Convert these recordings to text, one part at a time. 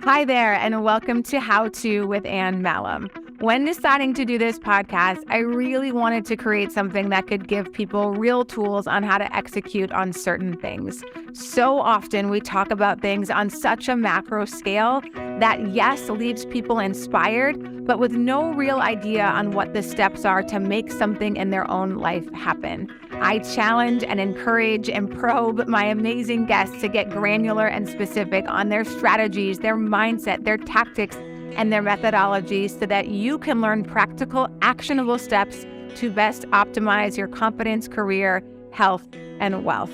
Hi there, and welcome to How To with Anne Mahlum. When deciding to do this podcast, I really wanted to create something that could give people real tools on how to execute on certain things. So often we talk about things on such a macro scale that, yes, leaves people inspired, but with no real idea on what the steps are to make something in their own life happen. I challenge and encourage and probe my amazing guests to get granular and specific on their strategies, their mindset, their tactics, and their methodologies so that you can learn practical, actionable steps to best optimize your confidence, career, health, and wealth.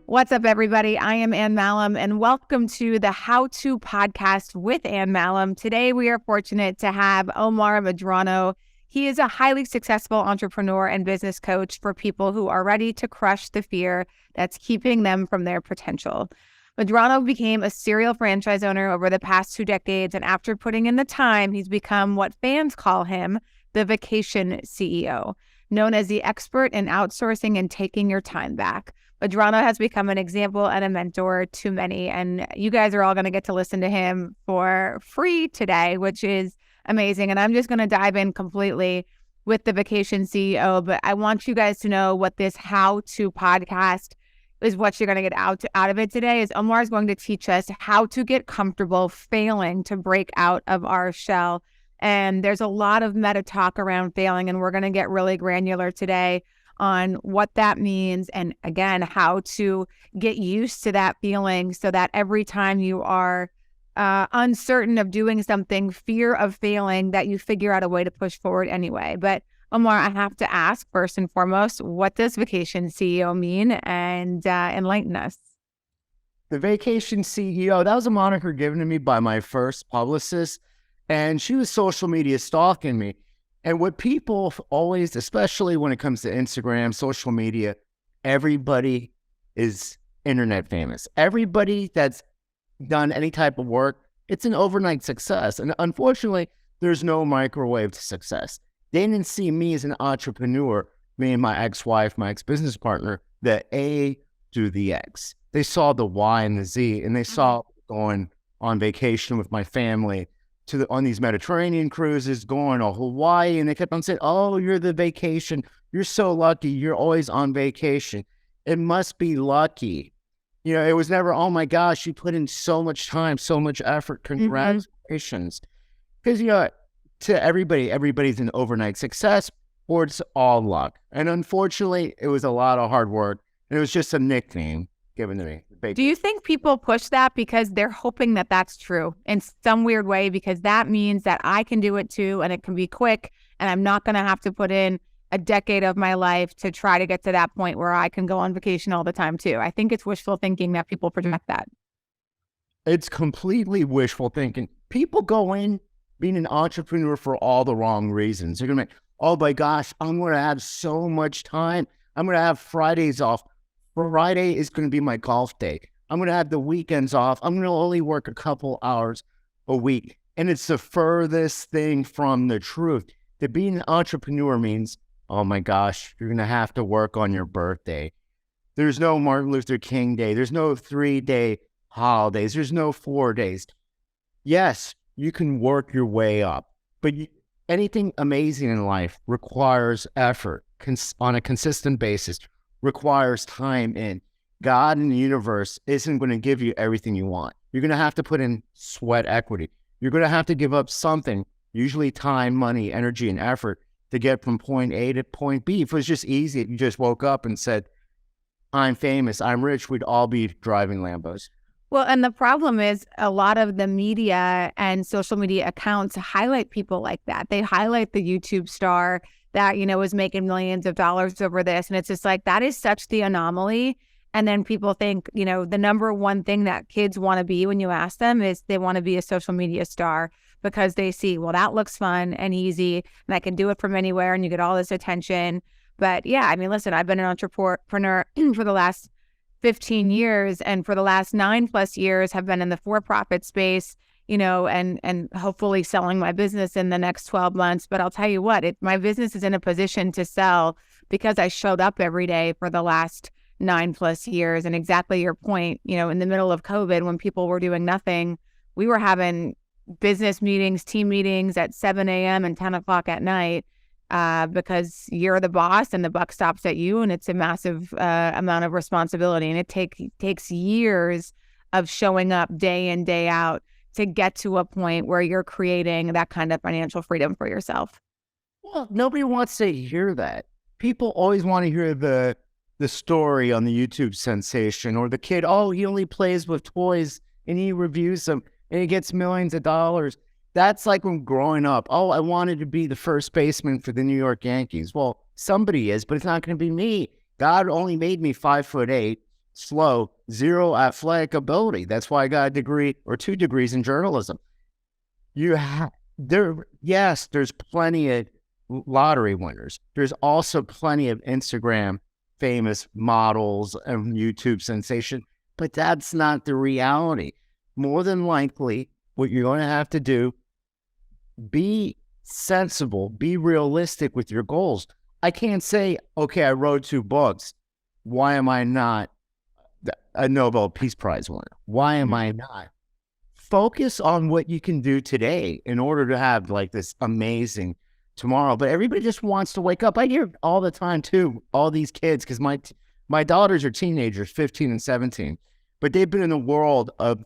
What's up, everybody? I am Anne Mahlum, and welcome to the How To podcast with Anne Mahlum. Today, we are fortunate to have Omar Medrano. He is a highly successful entrepreneur and business coach for people who are ready to crush the fear that's keeping them from their potential. Medrano became a serial franchise owner over the past 2 decades, and after putting in the time, he's become what fans call him, the vacation CEO, known as the expert in outsourcing and taking your time back. Medrano has become an example and a mentor to many, and you guys are all going to get to listen to him for free today, which is amazing. And I'm just going to dive in completely with the vacation CEO, but I want you guys to know what this How To podcast is. What you're going to get out of it today is Omar is going to teach us how to get comfortable failing to break out of our shell. And there's a lot of meta talk around failing, and we're going to get really granular today on what that means. And again, how to get used to that feeling so that every time you are uncertain of doing something, fear of failing, that you figure out a way to push forward anyway. But Omar, I have to ask first and foremost, what does vacation CEO mean? And enlighten us. The vacation CEO, that was a moniker given to me by my first publicist, and she was social media stalking me. And what people always, especially when it comes to Instagram, social media, everybody is internet famous. Everybody that's done any type of work, it's an overnight success. And unfortunately, there's no microwave to success. They didn't see me as an entrepreneur, me and my ex-wife, my ex-business partner, the A to the X. They saw the Y and the Z, and they saw going on vacation with my family on these Mediterranean cruises, going to Hawaii, and they kept on saying, "Oh, you're the vacation. You're so lucky. You're always on vacation. It must be lucky." You know, it was never, "Oh my gosh, you put in so much time, so much effort. Congratulations." Because, you know, to everybody's an overnight success, or it's all luck. And unfortunately, it was a lot of hard work, and it was just a nickname given to me. Do you think people push that because they're hoping that that's true in some weird way, because that means that I can do it too, and it can be quick, and I'm not going to have to put in a decade of my life to try to get to that point where I can go on vacation all the time too? I think it's wishful thinking that people project that. It's completely wishful thinking. People go in being an entrepreneur for all the wrong reasons. They're going to be, "Oh my gosh, I'm going to have so much time. I'm going to have Fridays off. Friday is going to be my golf day. I'm going to have the weekends off. I'm going to only work a couple hours a week." And it's the furthest thing from the truth. To be an entrepreneur means, oh my gosh, you're going to have to work on your birthday. There's no Martin Luther King Day. There's no 3-day holidays. There's no 4 days. Yes, you can work your way up, but anything amazing in life requires effort on a consistent basis, requires time in. God and the universe isn't going to give you everything you want. You're going to have to put in sweat equity. You're going to have to give up something, usually time, money, energy, and effort, to get from point A to point B. If it was just easy, if you just woke up and said, "I'm famous, I'm rich," we'd all be driving Lambos. Well, and the problem is a lot of the media and social media accounts highlight people like that. They highlight the YouTube star that, you know, is making millions of dollars over this. And it's just like, that is such the anomaly. And then people think, you know, the number one thing that kids want to be when you ask them is they want to be a social media star, because they see, well, that looks fun and easy, and I can do it from anywhere, and you get all this attention. But yeah, I mean, listen, I've been an entrepreneur for the last 15 years, and for the last 9+ years have been in the for-profit space, you know, and hopefully selling my business in the next 12 months. But I'll tell you what, my business is in a position to sell because I showed up every day for the last 9+ years. And exactly your point, you know, in the middle of COVID, when people were doing nothing we were having business meetings, team meetings at 7 a.m. and 10 o'clock at night because you're the boss and the buck stops at you, and it's a massive amount of responsibility. And it takes years of showing up day in, day out to get to a point where you're creating that kind of financial freedom for yourself. Well, nobody wants to hear that. People always want to hear the story on the YouTube sensation, or the kid, oh, he only plays with toys and he reviews them and he gets millions of dollars. That's like when growing up, oh, I wanted to be the first baseman for the New York Yankees. Well, somebody is, but it's not going to be me. God only made me 5'8", slow, zero athletic ability. That's why I got a degree or 2 degrees in journalism. Yes, there's plenty of lottery winners. There's also plenty of Instagram famous models and YouTube sensation, but that's not the reality. More than likely, what you're going to have to do, be sensible, be realistic with your goals. I can't say, okay, I wrote 2 books. Why am I not a Nobel Peace Prize winner? Why am I not? Focus on what you can do today in order to have like this amazing tomorrow. But everybody just wants to wake up. I hear all the time too, all these kids, because my daughters are teenagers, 15 and 17, but they've been in the world of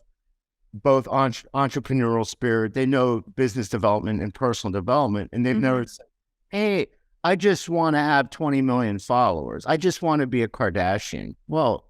both entrepreneurial spirit. They know business development and personal development, and they've never said, hey, I just want to have 20 million followers. I just want to be a Kardashian. Well,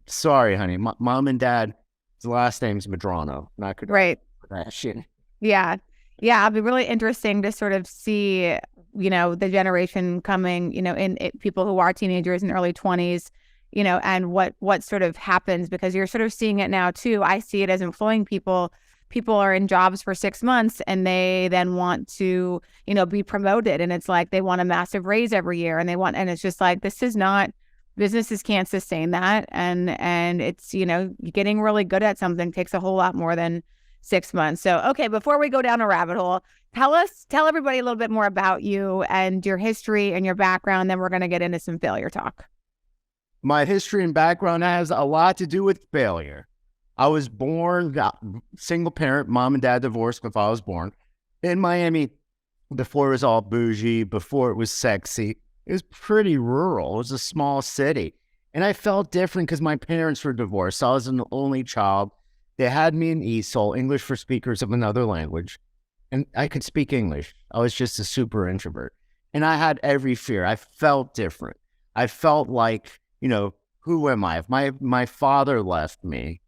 sorry, honey. Mom and dad, his last name's Medrano, not Kardashian. Right. Kardashian. Yeah. Yeah. It'll be really interesting to sort of see, the generation coming, in people who are teenagers and early 20s, and what sort of happens, because you're sort of seeing it now too. I see it as employing people. People are in jobs for 6 months and they then want to, be promoted. And it's like they want a massive raise every year, and it's just like, this is not, businesses can't sustain that. And it's, getting really good at something takes a whole lot more than 6 months. So, okay, before we go down a rabbit hole, tell everybody a little bit more about you and your history and your background. Then we're going to get into some failure talk. My history and background has a lot to do with failure. I was born single parent, mom and dad divorced before I was born, in Miami, before it was all bougie, before it was sexy. It was pretty rural. It was a small city. And I felt different because my parents were divorced. I was an only child. They had me in ESOL, English for speakers of another language. And I could speak English. I was just a super introvert. And I had every fear. I felt different. I felt like, who am I? If my father left me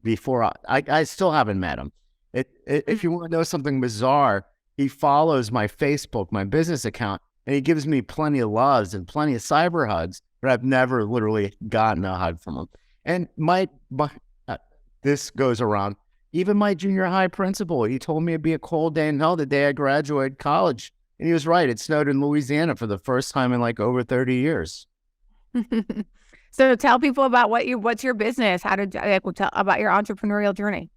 before I still haven't met him. If you want to know something bizarre, he follows my Facebook, my business account, and he gives me plenty of loves and plenty of cyber hugs, but I've never literally gotten a hug from him. And this goes around. Even my junior high principal, he told me it'd be a cold day in hell the day I graduated college. And he was right. It snowed in Louisiana for the first time in like over 30 years. So tell people about what's your business? Tell about your entrepreneurial journey.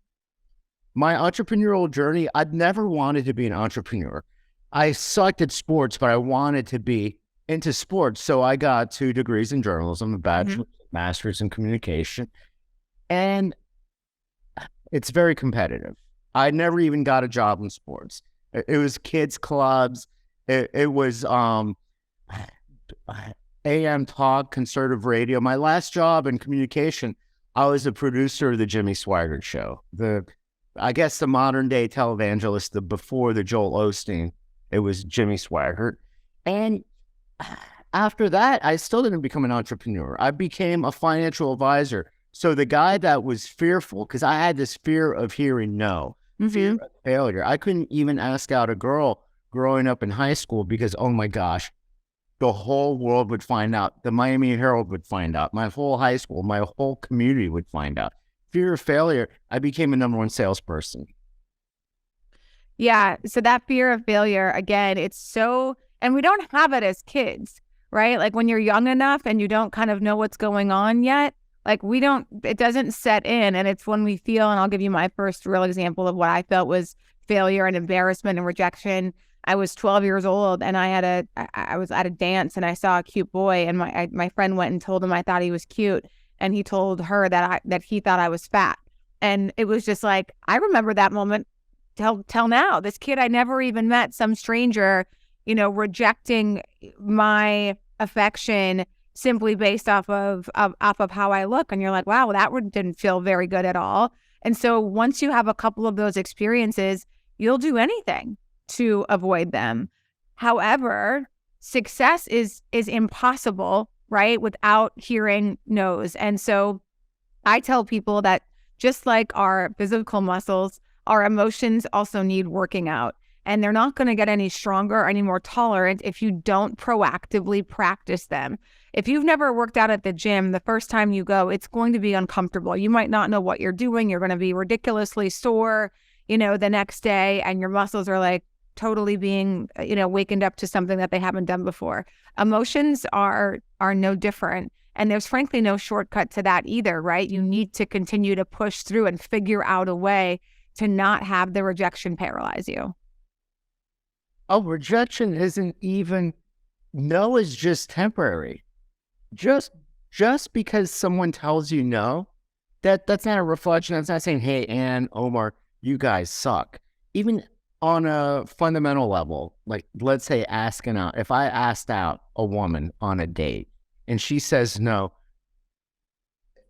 My entrepreneurial journey, I'd never wanted to be an entrepreneur. I sucked at sports, but I wanted to be into sports. So I got 2 degrees in journalism, a bachelor's, master's in communication. And it's very competitive. I never even got a job in sports. It was kids clubs. It was AM talk, conservative radio. My last job in communication, I was a producer of the Jimmy Swaggart Show. I guess the modern day televangelist, before the Joel Osteen, it was Jimmy Swaggart. And after that, I still didn't become an entrepreneur. I became a financial advisor. So the guy that was fearful, because I had this fear of hearing no, fear of failure. I couldn't even ask out a girl growing up in high school because, oh my gosh, the whole world would find out. The Miami Herald would find out. My whole high school, my whole community would find out. Fear of failure, I became a #1 salesperson. Yeah. So that fear of failure, again, and we don't have it as kids, right? Like when you're young enough and you don't kind of know what's going on yet, like it doesn't set in. And it's when we feel, and I'll give you my first real example of what I felt was failure and embarrassment and rejection. I was 12 years old and I was at a dance and I saw a cute boy, and my friend went and told him I thought he was cute. And he told her that he thought I was fat. And it was just like, I remember that moment till now. This kid I never even met, some stranger, rejecting my affection simply based off of how I look. And you're like, wow, that didn't feel very good at all. And so once you have a couple of those experiences, you'll do anything to avoid them. However, success is impossible, right, without hearing no's. And so I tell people that just like our physical muscles, our emotions also need working out. And they're not going to get any stronger, any more tolerant if you don't proactively practice them. If you've never worked out at the gym, the first time you go, it's going to be uncomfortable. You might not know what you're doing. You're going to be ridiculously sore, the next day, and your muscles are like totally being, wakened up to something that they haven't done before. Emotions are no different. And there's frankly no shortcut to that either, right? You need to continue to push through and figure out a way to not have the rejection paralyze you. Oh, rejection isn't even, no is just temporary. Just because someone tells you no, that's not a reflection. That's not saying, hey, Anne, Omar, you guys suck. Even on a fundamental level, like let's say asking out, if I asked out a woman on a date and she says no,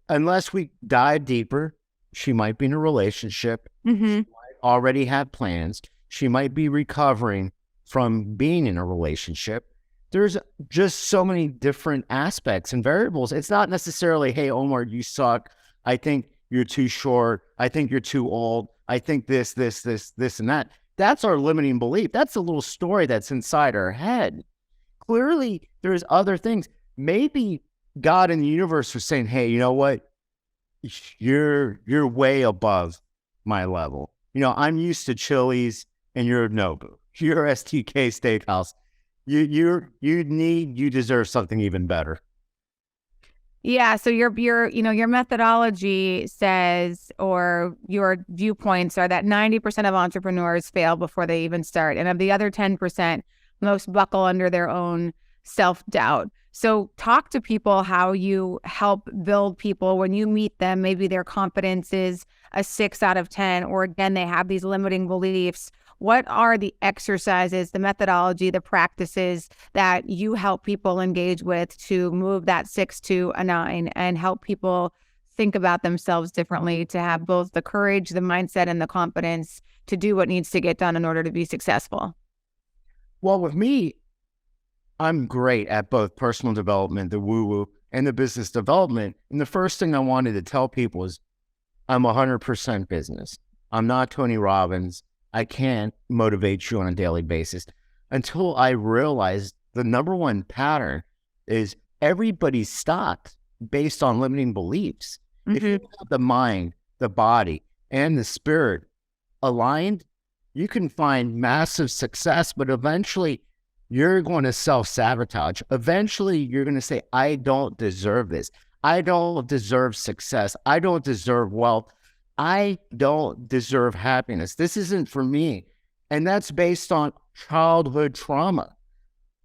unless we dive deeper, she might be in a relationship, she might already have plans, she might be recovering from being in a relationship. There's just so many different aspects and variables. It's not necessarily, hey, Omar, you suck. I think you're too short. I think you're too old. I think this, and that. That's our limiting belief. That's a little story that's inside our head. Clearly, there's other things. Maybe God in the universe was saying, hey, you know what? You're way above my level. I'm used to Chili's and you're Nobu. You're STK Steakhouse. You deserve something even better. Yeah. So your methodology says, or your viewpoints are that 90% of entrepreneurs fail before they even start. And of the other 10%, most buckle under their own self-doubt. So talk to people how you help build people when you meet them. Maybe their confidence is a 6 out of 10, or again, they have these limiting beliefs. What are the exercises, the methodology, the practices that you help people engage with to move that 6 to a 9 and help people think about themselves differently, to have both the courage, the mindset, and the confidence to do what needs to get done in order to be successful? Well, with me, I'm great at both personal development, the woo-woo, and the business development. And the first thing I wanted to tell people is I'm 100% business. I'm not Tony Robbins. I can't motivate you on a daily basis, until I realized the number one pattern is everybody's stocked based on limiting beliefs. If you have the mind, the body, and the spirit aligned, you can find massive success, but eventually you're going to self-sabotage. Eventually you're going to say, I don't deserve this. I don't deserve success. I don't deserve wealth. I don't deserve happiness. This isn't for me. And that's based on childhood trauma.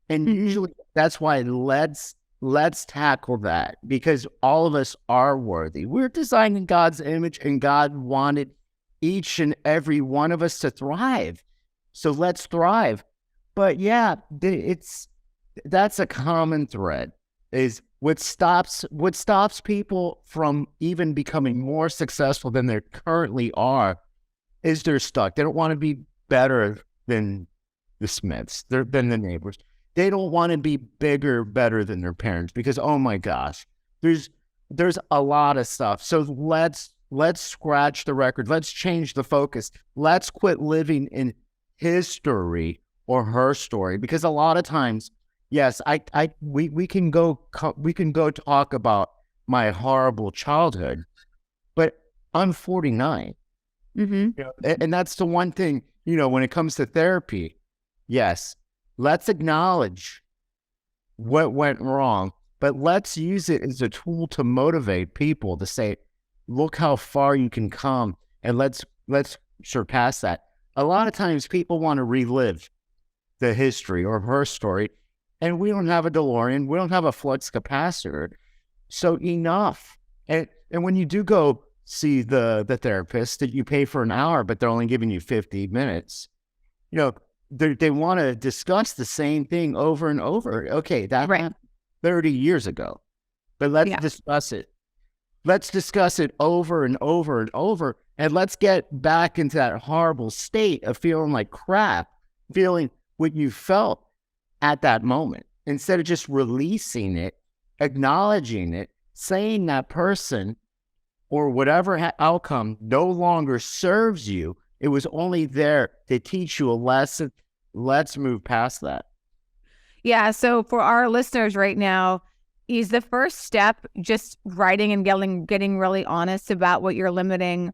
And usually that's why let's tackle that, because all of us are worthy. We're designed in God's image, and God wanted each and every one of us to thrive. So let's thrive. But yeah, that's a common thread, is what stops people from even becoming more successful than they currently are is they're stuck. They don't want to be better than the Smiths, than the neighbors. They don't want to be bigger, better than their parents, because, oh my gosh, there's a lot of stuff. So let's scratch the record. Let's change the focus. Let's quit living in his story or her story, because a lot of times, yes, we can go talk about my horrible childhood, but I'm 49. And that's the one thing, when it comes to therapy, yes, let's acknowledge what went wrong, but let's use it as a tool to motivate people to say, look how far you can come, and let's surpass that. A lot of times people want to relive the history or her story, and we don't have a DeLorean, we don't have a flux capacitor. So enough. And when you do go see the therapist, that you pay for an hour, but they're only giving you 50 minutes. You know, they want to discuss the same thing over and over. Okay, that Right. happened 30 years ago, but let's discuss it. Let's discuss it over and over and over, and let's get back into that horrible state of feeling like crap, feeling what you felt at that moment, instead of just releasing it, acknowledging it, saying that person or whatever outcome no longer serves you. It was only there to teach you a lesson. Let's move past that. Yeah. So for our listeners right now, is the first step just writing and getting really honest about what your limiting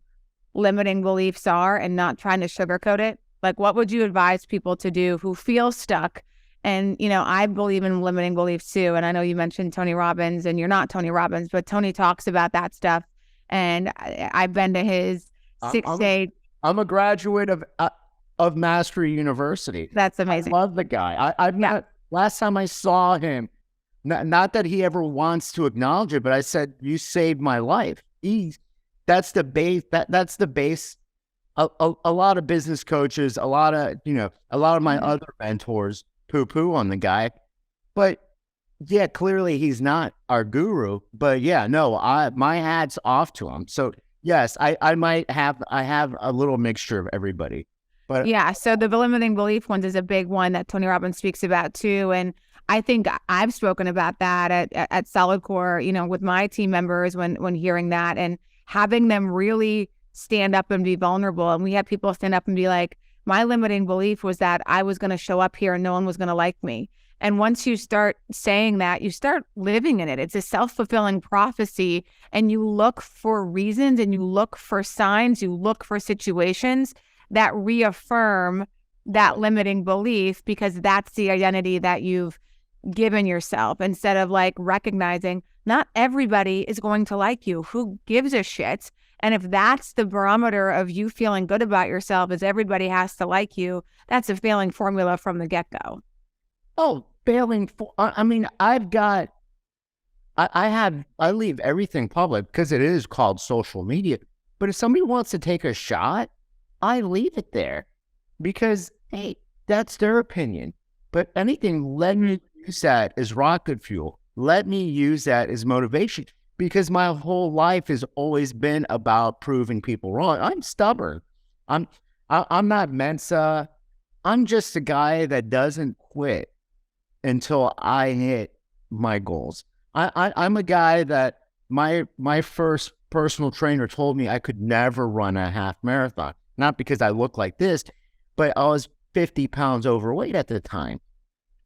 beliefs are and not trying to sugarcoat it? Like, what would you advise people to do who feel stuck? And, I believe in limiting beliefs too. And I know you mentioned Tony Robbins, and you're not Tony Robbins, but Tony talks about that stuff. And I've been to his 6-day. I'm a graduate of Mastery University. That's amazing. I love the guy. Last time I saw him, not that he ever wants to acknowledge it, but I said, "You saved my life." That's the base. That's the base. A lot of business coaches, a lot of my other mentors poo-poo on the guy, but yeah, clearly he's not our guru. But yeah, no, my hat's off to him. So yes, I have a little mixture of everybody. But yeah, so the limiting belief ones is a big one that Tony Robbins speaks about too. And I think I've spoken about that at Solid Core, with my team members when hearing that and having them really stand up and be vulnerable. And we had people stand up and be like, my limiting belief was that I was going to show up here and no one was going to like me. And once you start saying that, you start living in it. It's a self-fulfilling prophecy, and you look for reasons and you look for signs, you look for situations that reaffirm that limiting belief, because that's the identity that you've given yourself, instead of like recognizing not everybody is going to like you. Who gives a shit? And if that's the barometer of you feeling good about yourself, is everybody has to like you, that's a failing formula from the get-go. Oh, failing. I mean, I leave everything public because it is called social media. But if somebody wants to take a shot, I leave it there because, hey, that's their opinion. But anything, let me use that as rocket fuel. Let me use that as motivation, because my whole life has always been about proving people wrong. I'm stubborn. I'm not Mensa. I'm just a guy that doesn't quit until I hit my goals. I'm a guy that my first personal trainer told me I could never run a half marathon. Not because I look like this, but I was 50 pounds overweight at the time.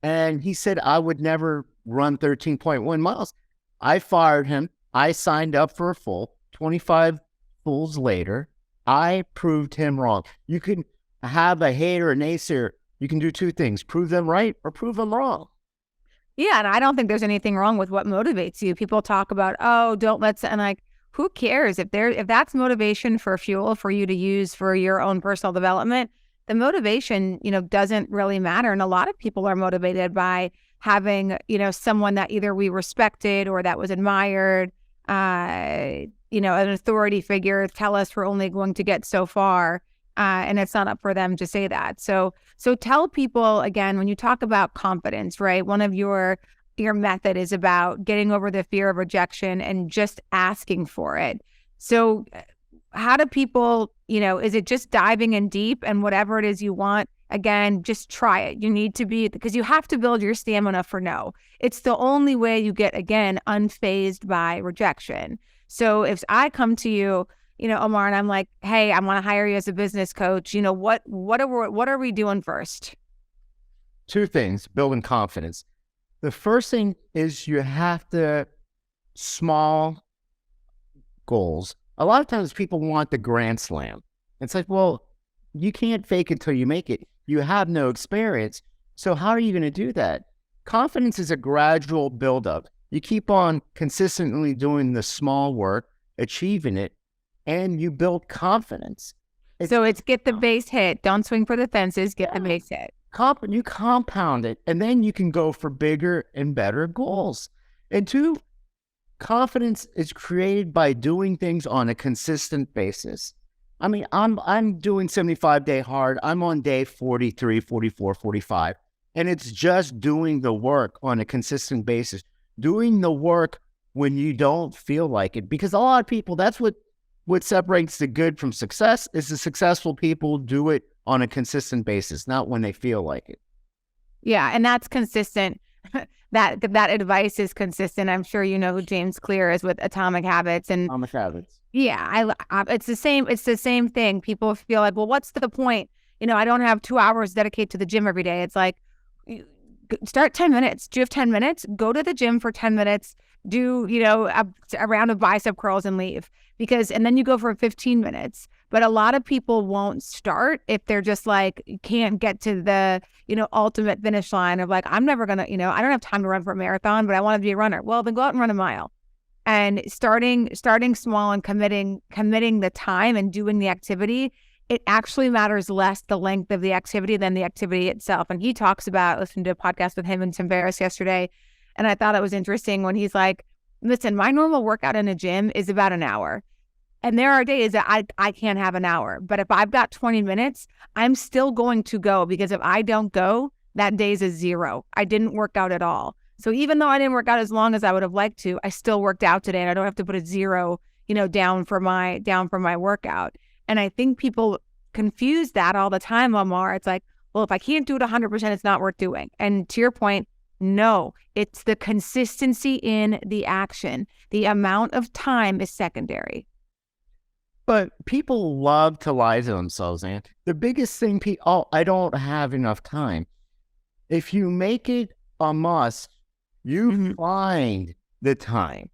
And he said I would never run 13.1 miles. I fired him. I signed up for a full. 25 fulls later, I proved him wrong. You can have a hater, an naysayer. You can do two things: prove them right or prove them wrong. Yeah, and I don't think there's anything wrong with what motivates you. People talk about, and like, who cares if that's motivation for fuel for you to use for your own personal development? The motivation, doesn't really matter. And a lot of people are motivated by having, someone that either we respected or that was admired, an authority figure tell us we're only going to get so far. And it's not up for them to say that. So tell people, again, when you talk about confidence, right? One of your method is about getting over the fear of rejection and just asking for it. So how do people, is it just diving in deep and whatever it is you want? Again, just try it. You need to because you have to build your stamina for no. It's the only way you get, again, unfazed by rejection. So if I come to you, Omar, and I'm like, hey, I want to hire you as a business coach, what are we doing first? Two things: building confidence. The first thing is you have to small goals. A lot of times people want the grand slam. It's like, well, you can't fake it till you make it. You have no experience. So how are you going to do that? Confidence is a gradual buildup. You keep on consistently doing the small work, achieving it, and you build confidence. So it's get the base hit. Don't swing for the fences. Get the base hit. You compound it, and then you can go for bigger and better goals. And two, confidence is created by doing things on a consistent basis. I mean, I'm doing 75-day hard. I'm on day 43, 44, 45. And it's just doing the work on a consistent basis, doing the work when you don't feel like it. Because a lot of people, that's what separates the good from success, is the successful people do it on a consistent basis, not when they feel like it. Yeah, and that's consistent. that advice is consistent. I'm sure you know who James Clear is with Atomic Habits. And Atomic Habits. yeah, it's the same thing. People feel like, well, what's the point? I don't have 2 hours dedicated to the gym every day. It's like, start 10 minutes. Do you have 10 minutes? Go to the gym for 10 minutes. Do, a round of bicep curls and leave. And then you go for 15 minutes. But a lot of people won't start if they're just like, can't get to the, ultimate finish line of like, I'm never going to, I don't have time to run for a marathon, but I want to be a runner. Well, then go out and run a mile. And starting small and committing the time and doing the activity, it actually matters less the length of the activity than the activity itself. And he talks about, listening to a podcast with him and Tim Ferriss yesterday, and I thought it was interesting when he's like, listen, my normal workout in a gym is about an hour. And there are days that I can't have an hour. But if I've got 20 minutes, I'm still going to go, because if I don't go, that day's a zero. I didn't work out at all. So even though I didn't work out as long as I would have liked to, I still worked out today, and I don't have to put a zero, down for my workout. And I think people confuse that all the time, Omar. It's like, well, if I can't do it 100%, it's not worth doing. And to your point, no, it's the consistency in the action. The amount of time is secondary. But people love to lie to themselves, and the biggest thing, I don't have enough time. If you make it a must, you find the time.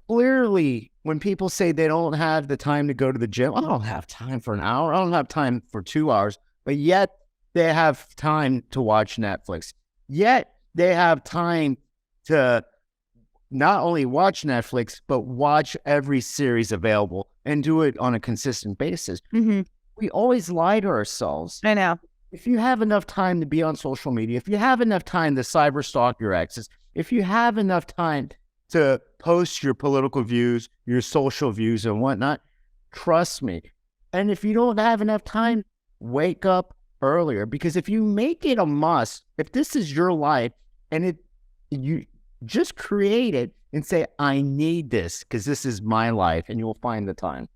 Clearly, when people say they don't have the time to go to the gym, I don't have time for an hour. I don't have time for 2 hours, but yet they have time to watch Netflix. Yet they have time to not only watch Netflix, but watch every series available and do it on a consistent basis. We always lie to ourselves. I know. If you have enough time to be on social media, if you have enough time to cyber stalk your exes, if you have enough time to post your political views, your social views and whatnot, trust me. And if you don't have enough time, wake up earlier. Because if you make it a must, if this is your life and you just create it and say, I need this because this is my life, and you'll find the time.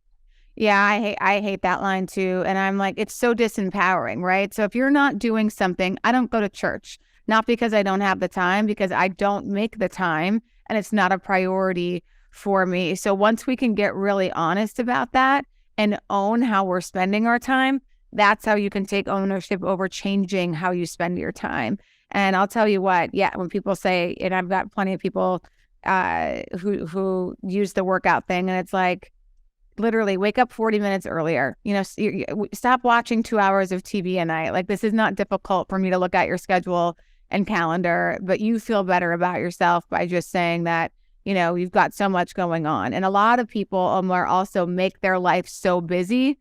Yeah, I hate that line too. And I'm like, it's so disempowering, right? So if you're not doing something, I don't go to church, not because I don't have the time, because I don't make the time and it's not a priority for me. So once we can get really honest about that and own how we're spending our time, that's how you can take ownership over changing how you spend your time. And I'll tell you what, yeah, when people say, and I've got plenty of people who use the workout thing, and it's like, literally wake up 40 minutes earlier. Stop watching 2 hours of TV a night. Like, this is not difficult for me to look at your schedule and calendar, but you feel better about yourself by just saying that, you've got so much going on. And a lot of people, Omar, also make their life so busy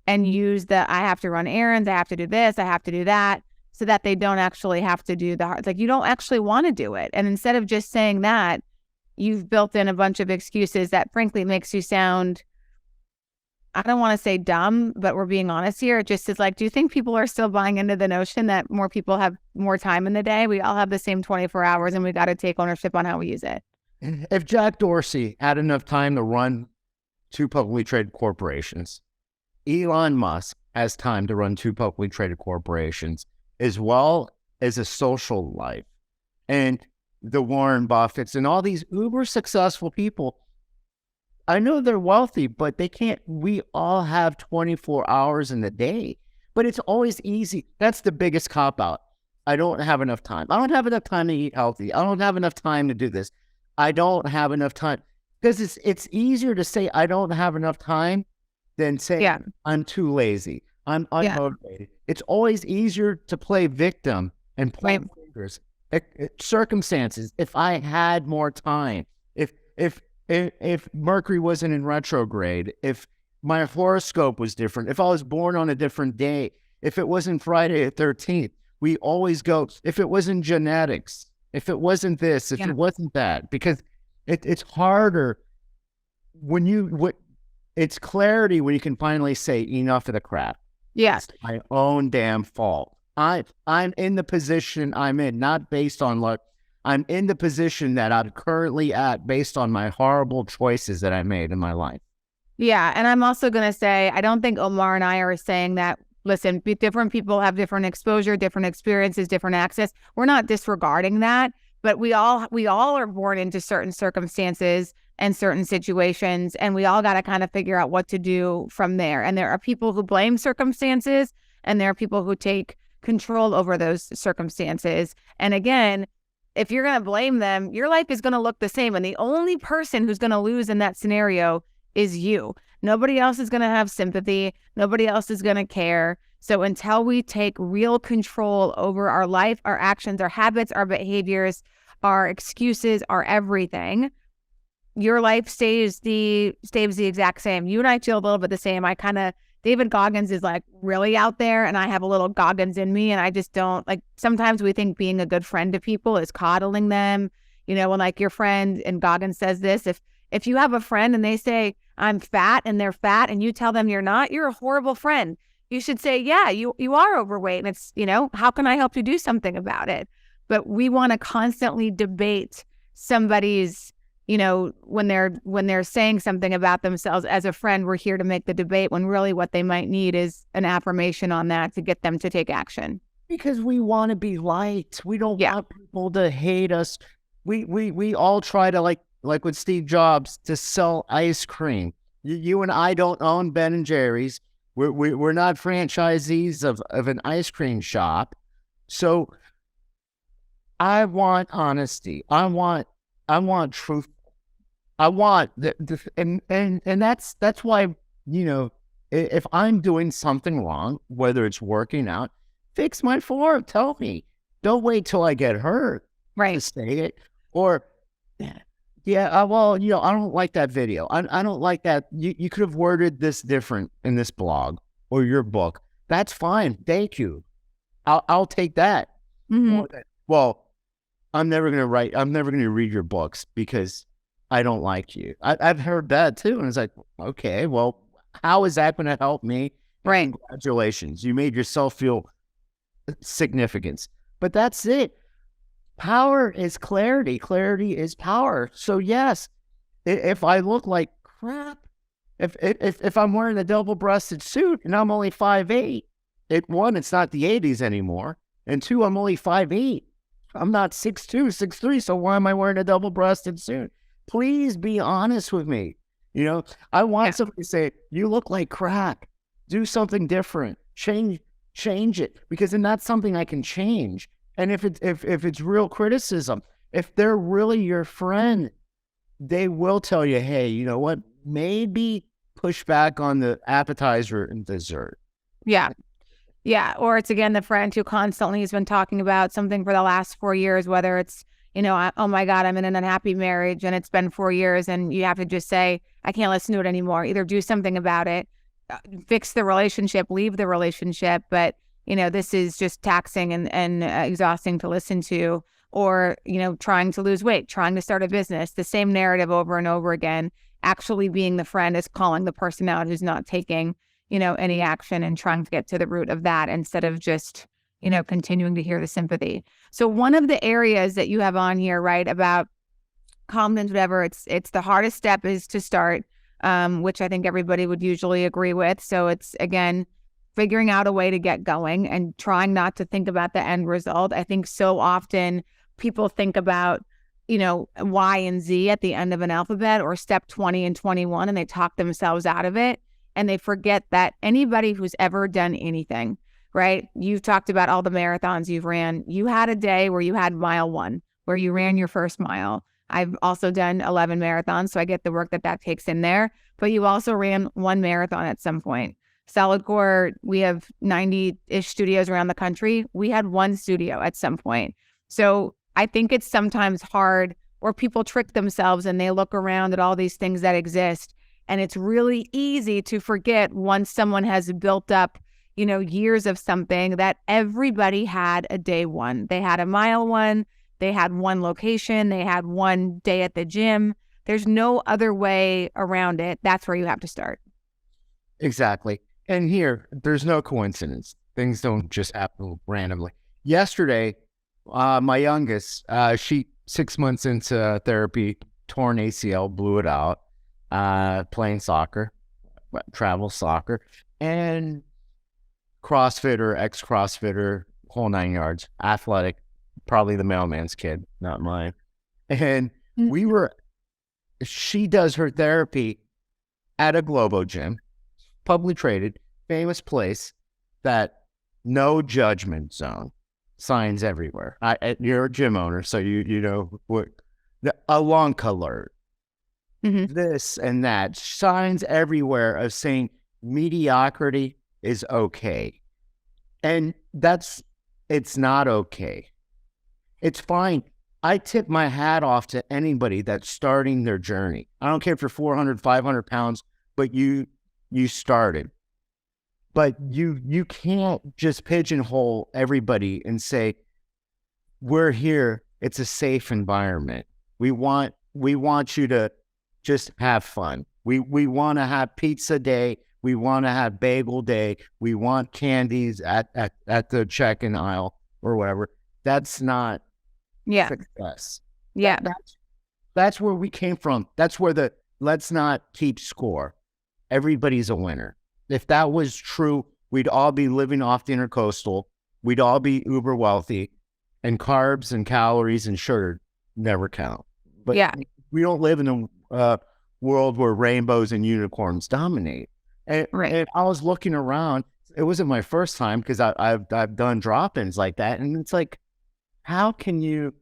and use I have to run errands, I have to do this, I have to do that, so that they don't actually have to do the hard. It's like, you don't actually want to do it. And instead of just saying that, you've built in a bunch of excuses that frankly makes you sound, I don't want to say dumb, but we're being honest here. It just is like, do you think people are still buying into the notion that more people have more time in the day? We all have the same 24 hours and we got to take ownership on how we use it. If Jack Dorsey had enough time to run 2 publicly traded corporations, Elon Musk has time to run 2 publicly traded corporations, as well as a social life. And the Warren Buffetts and all these uber successful people, I know they're wealthy, but they can't. We all have 24 hours in the day, but it's always easy. That's the biggest cop out. I don't have enough time. I don't have enough time to eat healthy. I don't have enough time to do this. I don't have enough time, because it's easier to say I don't have enough time than say I'm too lazy. I'm unmotivated. It's always easier to play victim and point fingers. Circumstances. If I had more time, if Mercury wasn't in retrograde, if my horoscope was different, if I was born on a different day, if it wasn't Friday the 13th, we always go, if it wasn't genetics, if it wasn't this, if it wasn't that, because It's harder it's clarity when you can finally say enough of the crap. Yes. It's my own damn fault. I'm in the position I'm in, not based on luck. I'm in the position that I'm currently at based on my horrible choices that I made in my life. Yeah. And I'm also going to say, I don't think Omar and I are saying that, listen, different people have different exposure, different experiences, different access. We're not disregarding that, but we all are born into certain circumstances and certain situations, and we all got to kind of figure out what to do from there. And there are people who blame circumstances, and there are people who take control over those circumstances. And again, if you're going to blame them, your life is going to look the same. And the only person who's going to lose in that scenario is you. Nobody else is going to have sympathy. Nobody else is going to care. So until we take real control over our life, our actions, our habits, our behaviors, our excuses, our everything, your life stays the exact same. You and I feel a little bit the same. David Goggins is like really out there, and I have a little Goggins in me, and I just don't like, sometimes we think being a good friend to people is coddling them. You know, when like your friend, and Goggins says this, if you have a friend and they say, I'm fat, and they're fat, and you tell them you're not, you're a horrible friend. You should say, yeah, you are overweight. And it's, you know, how can I help you do something about it? But we want to constantly debate somebody's, you know, when they're saying something about themselves. As a friend, we're here to make the debate, when really what they might need is an affirmation on that to get them to take action. Because we want to be liked. We don't want people to hate us. We all try to like with Steve Jobs, to sell ice cream. You and I don't own Ben and Jerry's. We're not franchisees of an ice cream shop. So I want honesty. I want truth. I want and that's why, you know, if I'm doing something wrong, whether it's working out, fix my form. Tell me. Don't wait till I get hurt, right, to say it. Or well, you know, I don't like that video. I don't like that. You could have worded this different in this blog or your book. That's fine. Thank you. I'll take that. Mm-hmm. Well, I'm never going to read your books because I don't like you. I've heard that too. And it's like, okay, well, how is that going to help me? Right. Congratulations. You made yourself feel significance. But that's it. Power is clarity. Clarity is power. So yes, if I look like crap, if I'm wearing a double-breasted suit and I'm only 5'8", one, it's not the 80s anymore. And two, I'm only 5'8". I'm not 6'2", 6'3", so why am I wearing a double-breasted suit? Please be honest with me. You know, I want somebody to say, you look like crap. Do something different. Change it. Because then that's something I can change. And if it's real criticism, if they're really your friend, they will tell you, hey, you know what? Maybe push back on the appetizer and dessert. Yeah. Yeah. Or it's, again, the friend who constantly has been talking about something for the last 4 years, whether it's, you know, oh my God, I'm in an unhappy marriage and it's been 4 years, and you have to just say, I can't listen to it anymore. Either do something about it, fix the relationship, leave the relationship. But, you know, this is just taxing and exhausting to listen to. Or, you know, trying to lose weight, trying to start a business, the same narrative over and over again. Actually being the friend is calling the person out who's not taking, you know, any action, and trying to get to the root of that instead of just, you know, continuing to hear the sympathy. So one of the areas that you have on here, right, about confidence, whatever, it's the hardest step is to start, which I think everybody would usually agree with. So it's, again, figuring out a way to get going and trying not to think about the end result. I think so often people think about, you know, Y and Z at the end of an alphabet, or step 20 and 21, and they talk themselves out of it. And they forget that anybody who's ever done anything, right? You've talked about all the marathons you've ran. You had a day where you had mile 1, where you ran your first mile. I've also done 11 marathons, so I get the work that takes in there. But you also ran 1 marathon at some point. Solid Core, we have 90-ish studios around the country. We had 1 studio at some point. So I think it's sometimes hard, or people trick themselves and they look around at all these things that exist. And it's really easy to forget, once someone has built up, you know, years of something, that everybody had a day 1. They had a mile 1. They had one location. They had one day at the gym. There's no other way around it. That's where you have to start. Exactly. And here, there's no coincidence. Things don't just happen randomly. Yesterday, my youngest, she 6 months into therapy, torn ACL, blew it out, playing soccer, travel soccer, and CrossFitter, ex-CrossFitter, whole 9 yards, athletic, probably the mailman's kid, not mine. And she does her therapy at a Globo gym, publicly traded, famous place that no judgment zone, signs everywhere. You're a gym owner, so you know what, a lunk alert, this and that, signs everywhere of saying mediocrity is okay. And it's not okay. It's fine. I tip my hat off to anybody that's starting their journey. I don't care if you're 400, 500 pounds, but you started. But you can't just pigeonhole everybody and say, we're here. It's a safe environment. We want you to just have fun. We want to have pizza day. We want to have bagel day. We want candies at the check-in aisle or whatever. That's not success. Yeah. That's where we came from. That's where let's not keep score. Everybody's a winner. If that was true, we'd all be living off the intercoastal. We'd all be uber wealthy, and carbs and calories and sugar never count. But we don't live in a world where rainbows and unicorns dominate. And I was looking around. It wasn't my first time because I've done drop-ins like that, and it's like, how can you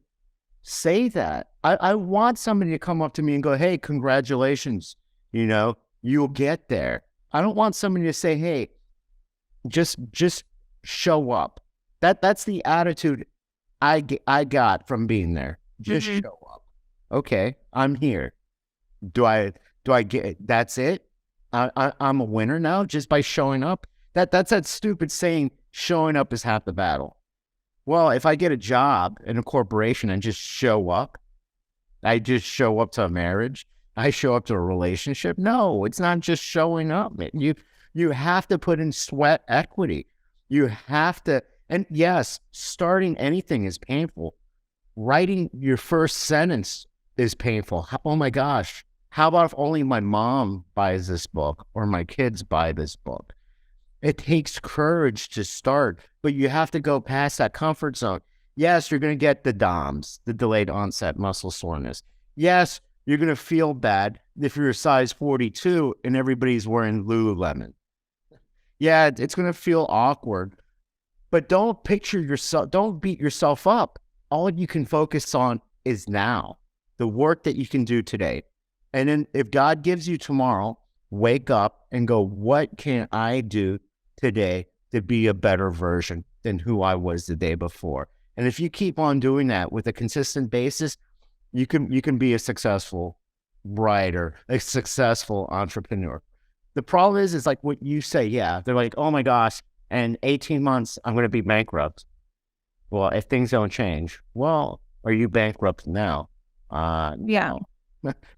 say that? I want somebody to come up to me and go, "Hey, congratulations! You'll get there." I don't want somebody to say, "Hey, just show up." That's the attitude I got from being there. Just show up. Okay, I'm here. Do I get? That's it. I'm a winner now just by showing up. That's that stupid saying, showing up is half the battle. Well, if I get a job in a corporation and just show up, I just show up to a marriage, I show up to a relationship. No, it's not just showing up. You have to put in sweat equity. You have to, and yes, starting anything is painful. Writing your first sentence is painful. Oh my gosh. How about if only my mom buys this book or my kids buy this book? It takes courage to start, but you have to go past that comfort zone. Yes, you're going to get the DOMS, the delayed onset muscle soreness. Yes, you're going to feel bad if you're a size 42 and everybody's wearing Lululemon. Yeah, it's going to feel awkward, but don't beat yourself up. All you can focus on is now, the work that you can do today. And then if God gives you tomorrow, wake up and go, what can I do today to be a better version than who I was the day before? And if you keep on doing that with a consistent basis, you can be a successful writer, a successful entrepreneur. The problem is like what you say. Yeah, they're like, oh my gosh, in 18 months, I'm going to be bankrupt. Well, if things don't change, well, are you bankrupt now? Yeah.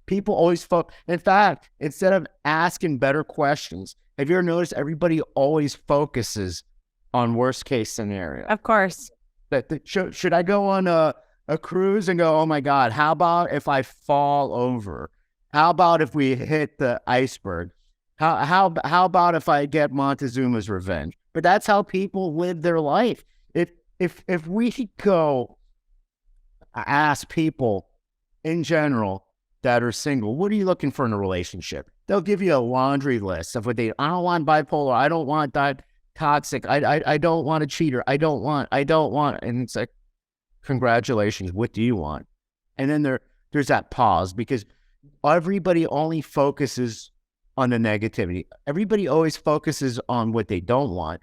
People always in fact, instead of asking better questions, have you ever noticed everybody always focuses on worst case scenario? Of course. Should I go on a cruise and go, oh my God, how about if I fall over? How about if we hit the iceberg? How about if I get Montezuma's revenge? But that's how people live their life. If we go ask people in general that are single, what are you looking for in a relationship? They'll give you a laundry list of what I don't want bipolar. I don't want that toxic. I don't want a cheater. I don't want. And it's like, congratulations. What do you want? And then there's that pause because everybody only focuses on the negativity. Everybody always focuses on what they don't want.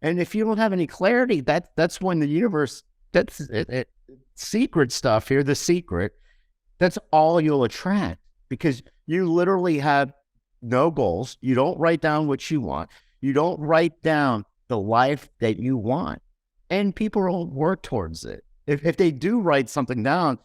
And if you don't have any clarity, that's when the universe, that's it, secret stuff here, the secret, that's all you'll attract because you literally have no goals. You don't write down what you want. You don't write down the life that you want. And people don't work towards it. if they do write something down,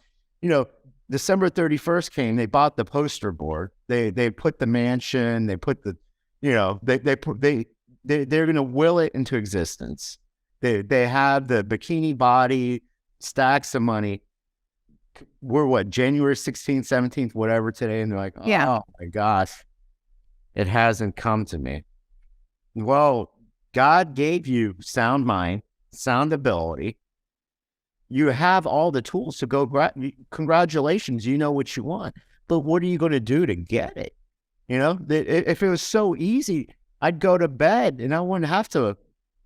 December 31st came, they bought the poster board, they put the mansion, they put the, they're going to will it into existence. They have the bikini body, stacks of money. We're January 16th, 17th, whatever today. And they're like, oh my gosh, it hasn't come to me. Well, God gave you sound mind, sound ability. You have all the tools to go, congratulations, you know what you want. But what are you going to do to get it? If it was so easy, I'd go to bed and I wouldn't have to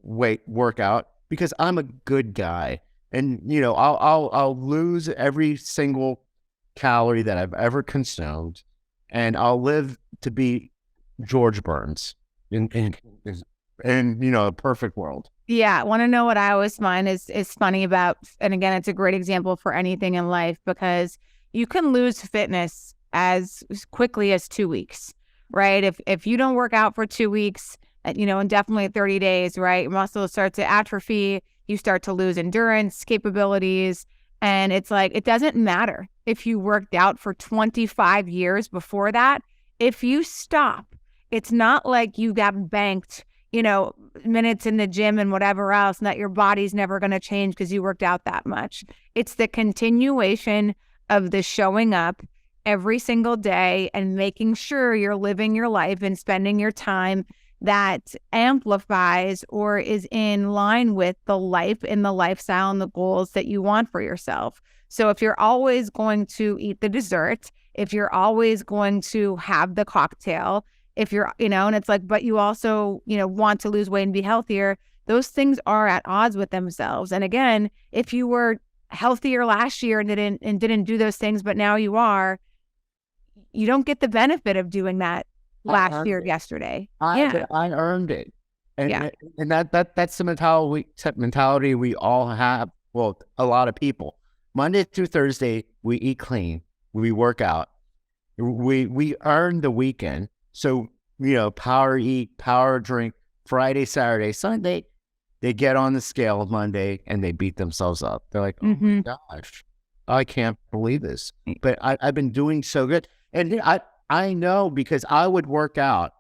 work out because I'm a good guy. And, I'll lose every single calorie that I've ever consumed, and I'll live to be George Burns in a perfect world. Yeah. Want to know what I always find is funny about, and again, it's a great example for anything in life, because you can lose fitness as quickly as 2 weeks, right? If you don't work out for 2 weeks, and definitely 30 days, right? Your muscles start to atrophy. You start to lose endurance capabilities. And it's like, it doesn't matter if you worked out for 25 years before that. If you stop, it's not like you got banked, minutes in the gym and whatever else, and that your body's never going to change because you worked out that much. It's the continuation of the showing up every single day and making sure you're living your life and spending your time that amplifies or is in line with the life and the lifestyle and the goals that you want for yourself. So if you're always going to eat the dessert, if you're always going to have the cocktail, if you're, and it's like, but you also, want to lose weight and be healthier, those things are at odds with themselves. And again, if you were healthier last year and didn't do those things, but now you are, you don't get the benefit of doing that last year, yesterday. I earned it. And that's the mentality we all have. Well, a lot of people. Monday through Thursday, we eat clean, we work out, we earn the weekend. So, power eat, power drink, Friday, Saturday, Sunday, they get on the scale Monday and they beat themselves up. They're like, oh my gosh, I can't believe this. But I've been doing so good. And I know, because I would work out.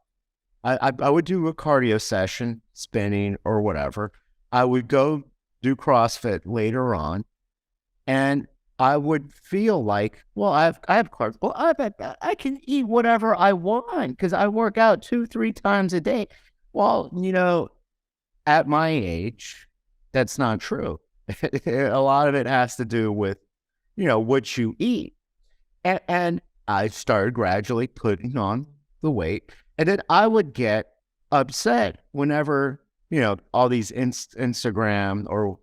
I would do a cardio session, spinning or whatever. I would go do CrossFit later on, and I would feel like, well, I have carbs. Well, I can eat whatever I want because I work out 2-3 times a day. Well, at my age, that's not true. A lot of it has to do with, what you eat. And I started gradually putting on the weight, and then I would get upset whenever, all these Instagram or,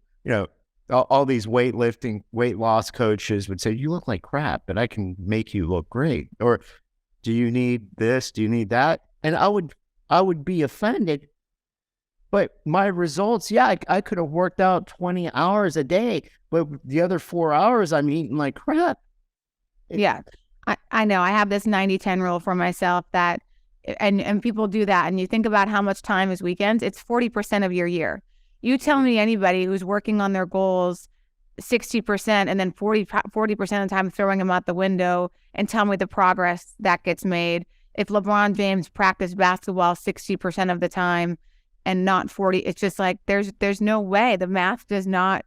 all these weightlifting, weight loss coaches would say, you look like crap, but I can make you look great. Or do you need this? Do you need that? And I would be offended. But my results, I could have worked out 20 hours a day, but the other 4 hours I'm eating like crap. Yeah. I know. I have this 90-10 rule for myself that, and people do that. And you think about how much time is weekends, it's 40% of your year. You tell me anybody who's working on their goals 60% and then 40% of the time throwing them out the window, and tell me the progress that gets made. If LeBron James practiced basketball 60% of the time and not 40, it's just like, there's no way. The math does not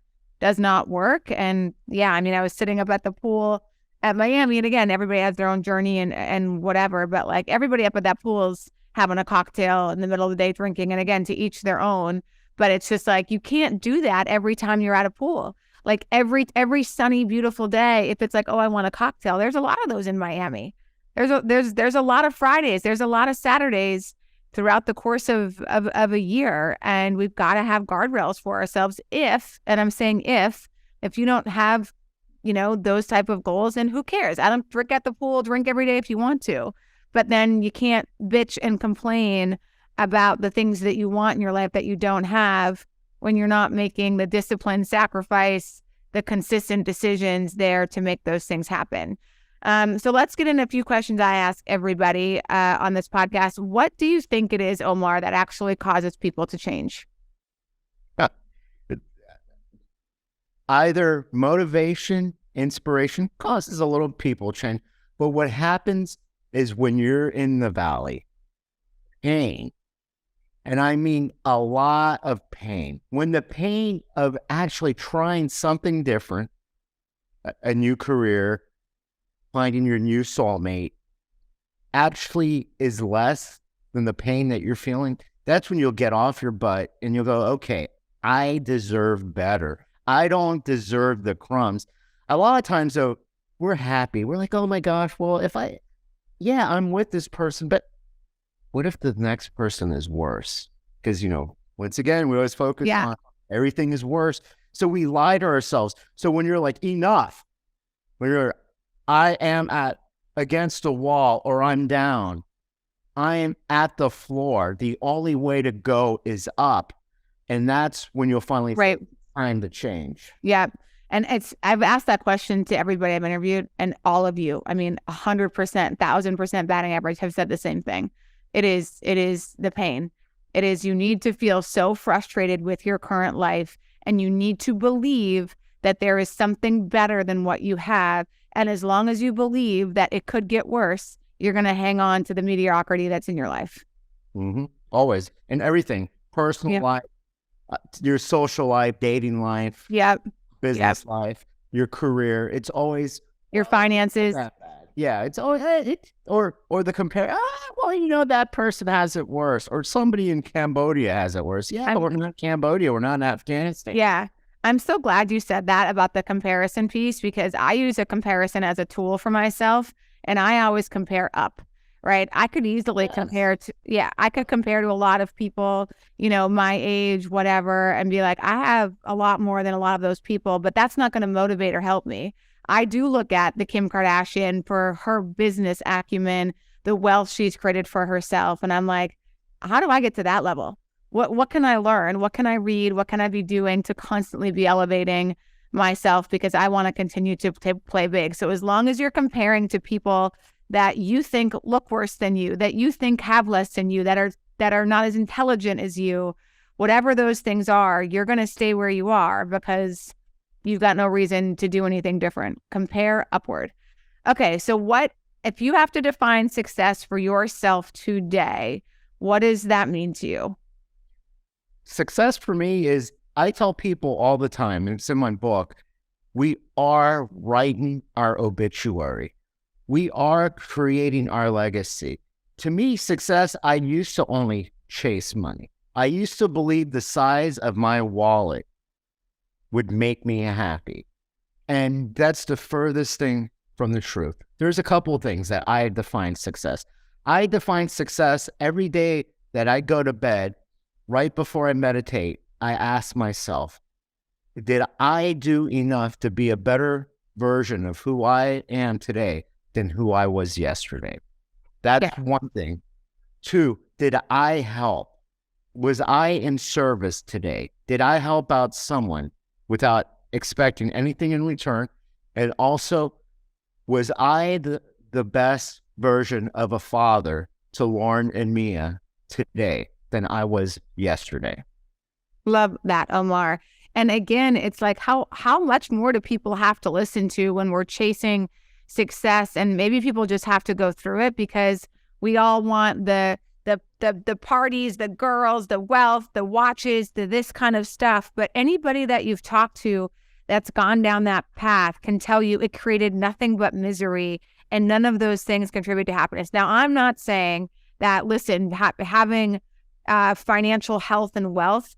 work. And I was sitting up at the pool at Miami, and again, everybody has their own journey and whatever, but like everybody up at that pool's having a cocktail in the middle of the day drinking, and again, to each their own. But it's just like, you can't do that every time you're at a pool. Like every sunny, beautiful day, if it's like, oh, I want a cocktail, there's a lot of those in Miami. There's a lot of Fridays. There's a lot of Saturdays throughout the course of a year. And we've got to have guardrails for ourselves and I'm saying if you don't have, those type of goals, and who cares? I don't drink at the pool, drink every day if you want to, but then you can't bitch and complain about the things that you want in your life that you don't have when you're not making the discipline, sacrifice, the consistent decisions there to make those things happen. So let's get in a few questions I ask everybody on this podcast. What do you think it is, Omar, that actually causes people to change? either motivation, inspiration causes a little people change. But what happens is when you're in the valley, pain, and I mean a lot of pain, when the pain of actually trying something different, a new career, finding your new soulmate, actually is less than the pain that you're feeling, that's when you'll get off your butt and you'll go, okay, I deserve better. I don't deserve the crumbs. A lot of times, though, we're happy. We're like, oh my gosh, well, I'm with this person, but what if the next person is worse? Because, once again, we always focus on everything is worse. So we lie to ourselves. So when you're like, enough, I am against a wall or I'm down, I am at the floor. The only way to go is up. And that's when you'll finally find time to change. Yeah. And I've asked that question to everybody I've interviewed, and all of you, 100%, 1,000% batting average have said the same thing. It is the pain. It is, you need to feel so frustrated with your current life, and you need to believe that there is something better than what you have. And as long as you believe that it could get worse, you're going to hang on to the mediocrity that's in your life. Mm-hmm. Always. And everything. Personal life, your social life, dating life, business life, your career. It's always your finances. Yeah, it's always or the compare. That person has it worse, or somebody in Cambodia has it worse. Yeah, we're not Cambodia. We're not in Afghanistan. Yeah, I'm so glad you said that about the comparison piece, because I use a comparison as a tool for myself, and I always compare up. Right. I could easily compare to a lot of people, my age, whatever, and be like, I have a lot more than a lot of those people, but that's not going to motivate or help me. I do look at the Kim Kardashian for her business acumen, the wealth she's created for herself. And I'm like, how do I get to that level? What can I learn? What can I read? What can I be doing to constantly be elevating myself? Because I want to continue to play big. So as long as you're comparing to people that you think look worse than you, that you think have less than you, that are not as intelligent as you, whatever those things are, you're going to stay where you are because you've got no reason to do anything different. Compare upward. Okay, so if you have to define success for yourself today, what does that mean to you? Success for me is, I tell people all the time, and it's in my book, we are writing our obituary. We are creating our legacy. To me, success, I used to only chase money. I used to believe the size of my wallet would make me happy. And that's the furthest thing from the truth. There's a couple of things that I define success. I define success every day that I go to bed, right before I meditate, I ask myself, did I do enough to be a better version of who I am today than who I was yesterday? That's one thing. Two, did I help? Was I in service today? Did I help out someone without expecting anything in return? And also, was I the best version of a father to Lauren and Mia today than I was yesterday? Love that, Omar. And again, it's like, how much more do people have to listen to when we're chasing success? And maybe people just have to go through it, because we all want the parties, the girls, the wealth, the watches, this kind of stuff. But anybody that you've talked to that's gone down that path can tell you it created nothing but misery, and none of those things contribute to happiness. Now, I'm not saying that, listen, having financial health and wealth,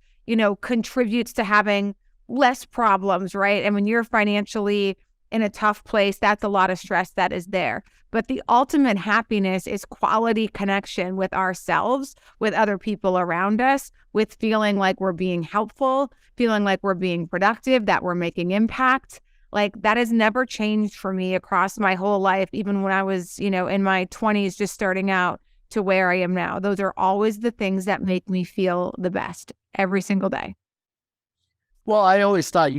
contributes to having less problems, right? And when you're financially in a tough place, that's a lot of stress that is there. But the ultimate happiness is quality connection with ourselves, with other people around us, with feeling like we're being helpful, feeling like we're being productive, that we're making impact. Like, that has never changed for me across my whole life, even when I was, in my 20s, just starting out, to where I am now. Those are always the things that make me feel the best every single day. Well, I always thought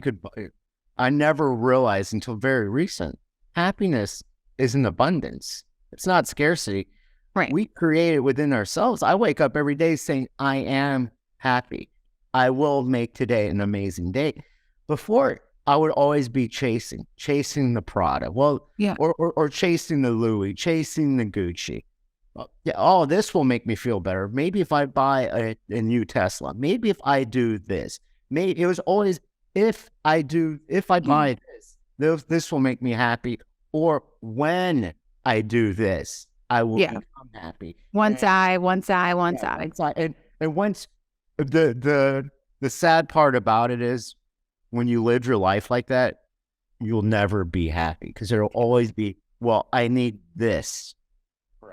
I never realized until very recent, happiness is an abundance. It's not scarcity. Right. We create it within ourselves. I wake up every day saying, I am happy. I will make today an amazing day. Before, I would always be chasing the Prada. Well, Yeah. or chasing the Louis, chasing the Gucci. Yeah, oh, this will make me feel better. Maybe if I buy a new Tesla. Maybe if I do this. Maybe it was always if I buy this will make me happy. Or when I do this, I will Yeah. become happy. One And, side, one side, one yeah, side. and once the sad part about it is when you live your life like that, you'll never be happy because there'll always be, well, I need this.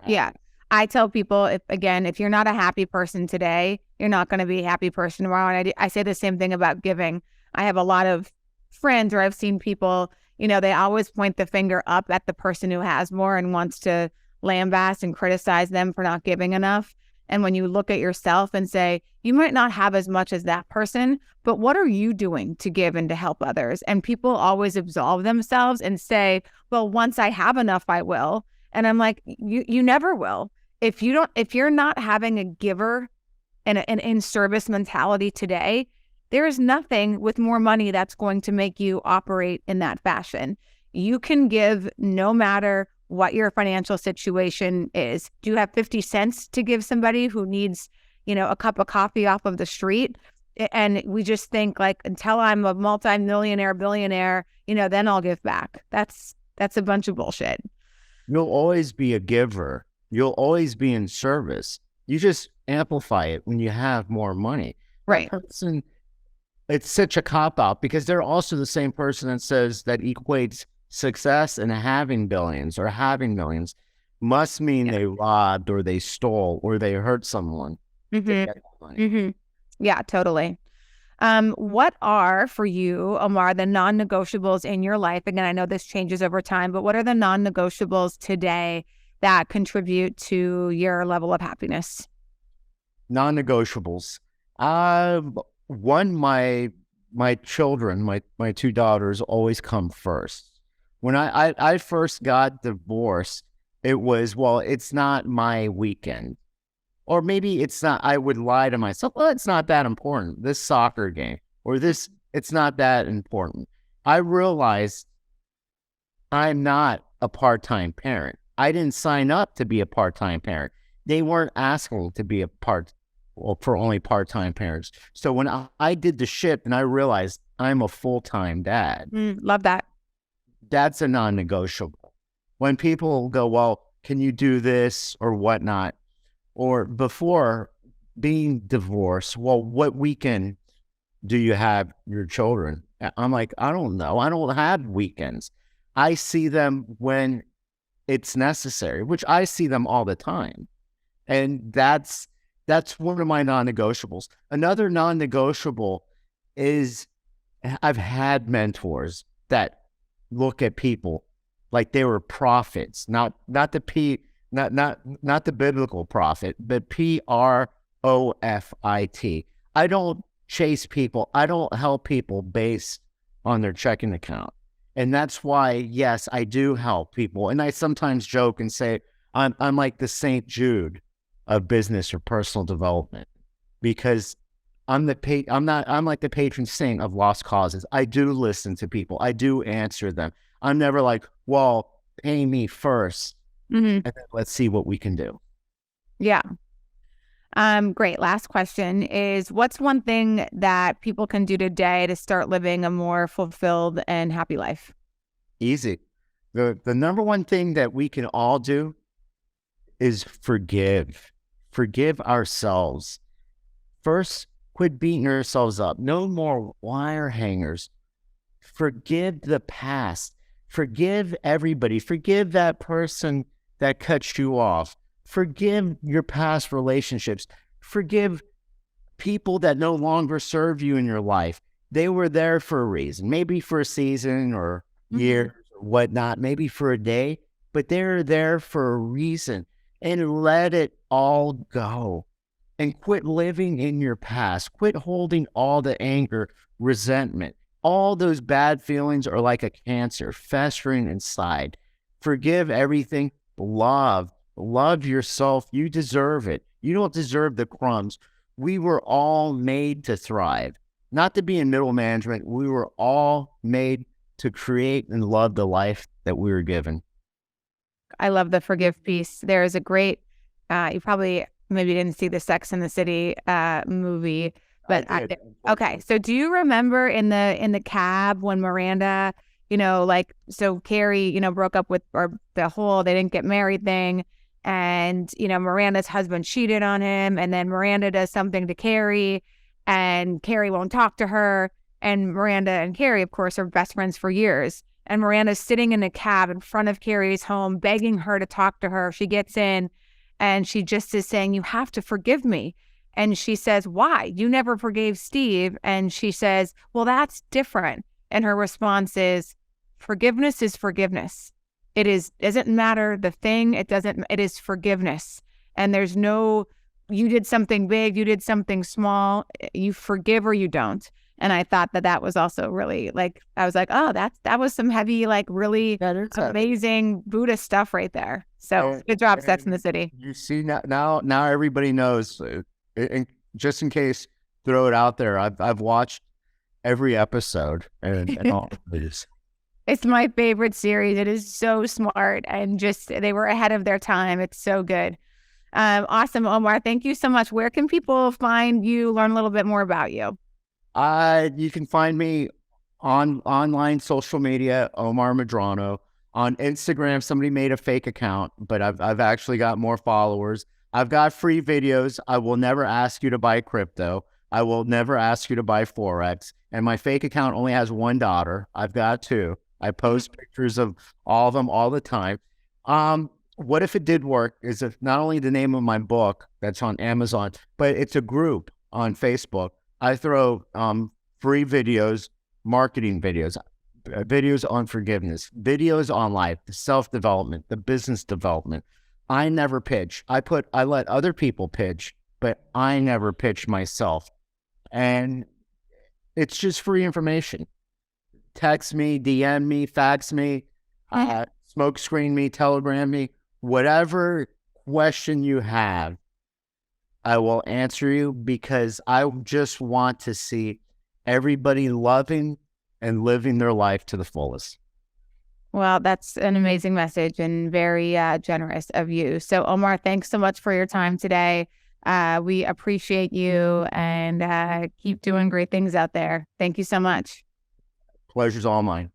Yeah. I tell people, if you're not a happy person today, you're not going to be a happy person tomorrow. And I say the same thing about giving. I have a lot of friends, or I've seen people, they always point the finger up at the person who has more and wants to lambaste and criticize them for not giving enough. And when you look at yourself and say, you might not have as much as that person, but what are you doing to give and to help others? And people always absolve themselves and say, well, once I have enough, I will. And I'm like, you never will. If you're not having a giver and an in-service mentality today, there is nothing with more money that's going to make you operate in that fashion. You can give no matter what your financial situation is. Do you have 50 cents to give somebody who needs, a cup of coffee off of the street? And we just think like, until I'm a multi-millionaire, billionaire, then I'll give back. That's a bunch of bullshit. You'll always be a giver. You'll always be in service. You just amplify it when you have more money. Right. That person, it's such a cop-out because they're also the same person that says that equates success and having billions or having millions must mean they robbed or they stole or they hurt someone to get that money. Yeah, totally. What are, for you, Omar, the non-negotiables in your life? Again, I know this changes over time, but what are the non-negotiables today that contribute to your level of happiness? Non-negotiables. One, my children, my two daughters always come first. When I first got divorced, it was, well, it's not my weekend. Or maybe it's not, I would lie to myself, well, it's not that important, this soccer game, or this, it's not that important. I realized I'm not a part-time parent. I didn't sign up to be a part-time parent. They weren't asking to be for only part-time parents. So when I did the shift and I realized I'm a full-time dad. Love that. That's a non-negotiable. When people go, well, can you do this or whatnot? Or before being divorced, well, what weekend do you have your children? I'm like, I don't know. I don't have weekends. I see them when it's necessary, which I see them all the time. And that's one of my non-negotiables. Another non-negotiable is I've had mentors that look at people like they were prophets, not the biblical prophet, but PROFIT. I don't chase people. I don't help people based on their checking account. And that's why, yes, I do help people. And I sometimes joke and say, I'm like the St. Jude of business or personal development, because I'm like the patron saint of lost causes. I do listen to people. I do answer them. I'm never like, well, pay me first. And then let's see what we can do. Yeah. Great. Last question is, what's one thing that people can do today to start living a more fulfilled and happy life? Easy. The number one thing that we can all do is forgive. Forgive ourselves. First, quit beating yourselves up. No more wire hangers. Forgive the past. Forgive everybody. Forgive that person that cuts you off. Forgive your past relationships. Forgive people that no longer serve you in your life. They were there for a reason, maybe for a season or years or whatnot, maybe for a day, but they're there for a reason. And let it all go. And quit living in your past. Quit holding all the anger, resentment. All those bad feelings are like a cancer festering inside. Forgive everything. Love yourself. You deserve it. You don't deserve the crumbs. We were all made to thrive. not to be in middle management. We were all made to create and love the life that we were given. I love the forgive piece. There is a great, you probably maybe didn't see the Sex and the City movie, but okay. So do you remember in the cab when Miranda, so Carrie, broke up with, or they didn't get married thing, and Miranda's husband cheated on him, and then Miranda does something to Carrie, and Carrie won't talk to her, and Miranda and Carrie, of course, are best friends for years. And Miranda's sitting in a cab in front of Carrie's home, begging her to talk to her. She gets in and she just is saying, "You have to forgive me." And she says, "Why? You never forgave Steve." And she says, "Well, that's different." And her response is, "Forgiveness is forgiveness. Doesn't matter the thing. It is forgiveness. And there's no, you did something big, you did something small, you forgive or you don't." And I thought that was also really I was like, oh, that was some heavy, really amazing Buddhist stuff right there. So good job, Sex and the City. You see, now everybody knows. And just in case, throw it out there. I've watched every episode and all of these. It's my favorite series. It is so smart and they were ahead of their time. It's so good. Awesome, Omar. Thank you so much. Where can people find you, learn a little bit more about you? You can find me on online social media, Omar Medrano. On Instagram, somebody made a fake account, but I've actually got more followers. I've got free videos. I will never ask you to buy crypto. I will never ask you to buy Forex. And my fake account only has one daughter. I've got two. I post pictures of all of them all the time. What If It Did Work is not only the name of my book that's on Amazon, but it's a group on Facebook. I throw free videos, marketing videos, videos on forgiveness, videos on life, the self-development, the business development. I never pitch. I let other people pitch, but I never pitch myself. And it's just free information. Text me, DM me, fax me, smoke screen me, telegram me, whatever question you have, I will answer you, because I just want to see everybody loving and living their life to the fullest. Well, that's an amazing message and very generous of you. So, Omar, thanks so much for your time today. We appreciate you, and keep doing great things out there. Thank you so much. Pleasure's all mine.